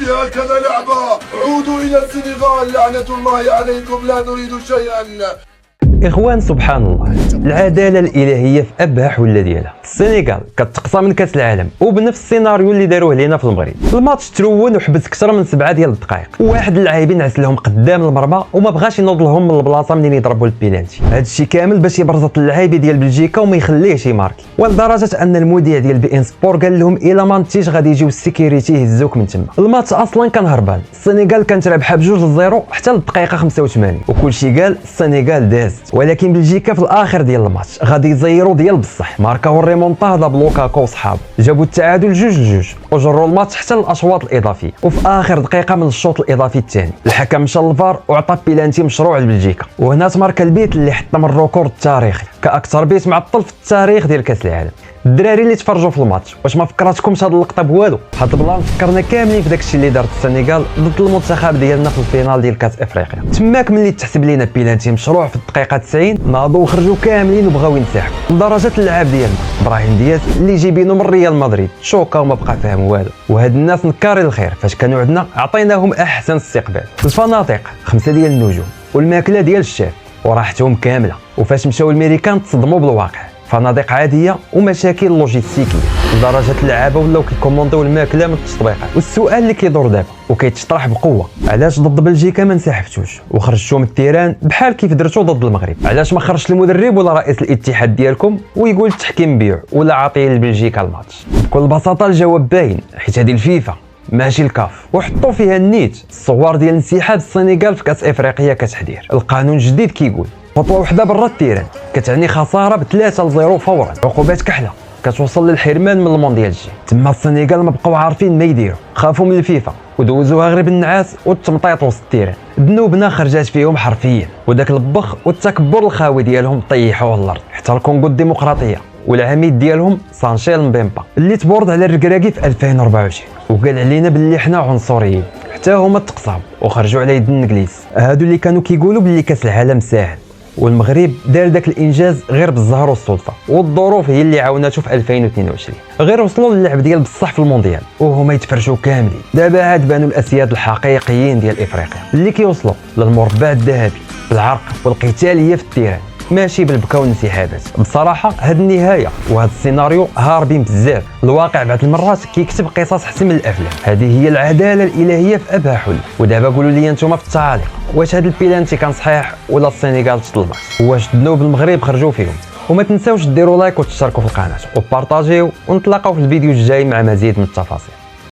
بهكذا لعبة. عودوا إلى السنغال، لعنة الله عليكم، لا نريد شيئا. إخوان سبحان الله، العدالة الإلهية في أبهى حلة ديالها. السنغال كتقصى من كأس العالم وبنفس السيناريو اللي داروه لينا في المغرب. الماتش ترون وحبس أكثر من 7 ديال الدقائق، وواحد اللاعبين عس لهم قدام المرمى وما بغاش ينوض لهم من البلاصه منين يضربوا البيلانتي. هذا الشيء كامل باش يبرز اللاعبي ديال بلجيكا وما يخليهش يماركي، ولدرجه ان المذيع ديال بي ان سبور قال لهم الا ما نتيش غادي يجيو السيكوريتي يهزوك من تما. الماتش اصلا كان هربان، السنغال كانت رابحه ب2-0 حتى للدقيقه 85 وكل شيء قال السنغال دازت. ولكن بلجيكا في الاخر ديال الماتش غادي يزيروا ديال بصح، ماركاو الريمونتادا بلوكاكو وصحابه، جابوا التعادل 2-2 وجروا الماتش حتى للاشواط الاضافيه. وفي اخر دقيقه من الشوط الاضافي الثاني الحكم مشى للفار وعطى بيلانتي مشروع لبلجيكا، وهنا تمارك البيت اللي حطم الريكورد التاريخي كاكثر بيت معطل في التاريخ ديال كاس العالم. الدراري اللي تفرجوا في الماتش واش ما فكراتكمش هاد اللقطه بوالو؟ هاد البلان فكرنا كاملين في داكشي اللي دارت السنغال ضد المنتخب ديالنا في الفينال ديال كاس افريقيا. تماك ملي تحسب لينا بيلانتي مشروع في الدقيقه 90 ناضوا وخرجوا كاملين وبغاو ينسحبوا، لدرجه اللعاب ديالنا ابراهيم دياز اللي جايبينه من ريال مدريد شوكا وما بقى فاهم والو. وهاد الناس نكاري الخير فاش كانوا عندنا عطيناهم احسن استقبال. الفنادق 5 ديال النجوم والماكله ديال الشاف وراحتهم كامله، وفاش مشاو الميريكان تصدموا بالواقع، فنادق عاديه ومشاكل لوجيستيكيه لدرجه اللعابه ولاو كيكومونديو الماكله من التطبيقات. والسؤال اللي كيدور دابا وكيتطرح بقوه، علاش ضد بلجيكا ما انسحبتوش وخرجتوا من التيران بحال كيف درتوا ضد المغرب؟ علاش ما خرجش المدرب ولا رئيس الاتحاد ديالكم ويقول التحكيم بيع ولا عاطيه لبلجيكا الماتش؟ بكل بساطه الجواب باين، حيت هذه الفيفا ماشي الكاف، وحطوا فيها النيت الصور ديال انسحاب السنغال في كاس افريقيا كتحذير. القانون الجديد كيقول خطوه وحده برا التيران كتعني خساره ب3-0 فورا، عقوبات كحله كتوصل للحرمان من المونديال الجاي. تما السنغال ما بقاو عارفين ما يديروا، خافوا من الفيفا ودوزوها غير بالنعاس والتمطيط وسط التيران. ذنوبنا خرجات فيهم حرفيا، وداك البخ والتكبر الخاوي ديالهم طيحوه الارض. حتى الكونغو الديمقراطيه والعميد ديالهم سانشيل مبيمبا اللي تبورد على الركراكي في 2024 وقال علينا باللي حنا عنصريين، حتى هما تقصاو وخرجوا على يد الانجليز. هادو اللي كانوا كيقولوا باللي كاس العالم ساهل، والمغرب دار داك الانجاز غير بالزهر والصدفه، والظروف هي اللي عاوناتو في 2022. غير وصلوا للعب ديال بصح في المونديال وهما يتفرشوا كاملين. دابا عاد بانوا الاسياد الحقيقيين ديال افريقيا اللي كيوصلوا للمربع الذهبي بالعرق والقتاليه في التيران، ماشي بالبكا والانسحابات. بصراحه هاد النهايه وهاد السيناريو هاربين بزاف، الواقع بعض المرات كيكتب قصص حسن من الافلام. هذه هي العداله الالهيه في ابهى حل. ودابا قولوا لي انتم في التعاليق واش هاد البيلانتي كان صحيح ولا السنغال تظلمت؟ واش ذنوب المغرب خرجوا فيهم؟ وما تنساوش ديروا لايك وتشتركوا في القناه وبارطاجيو، ونتلاقاو في الفيديو الجاي مع مزيد من التفاصيل.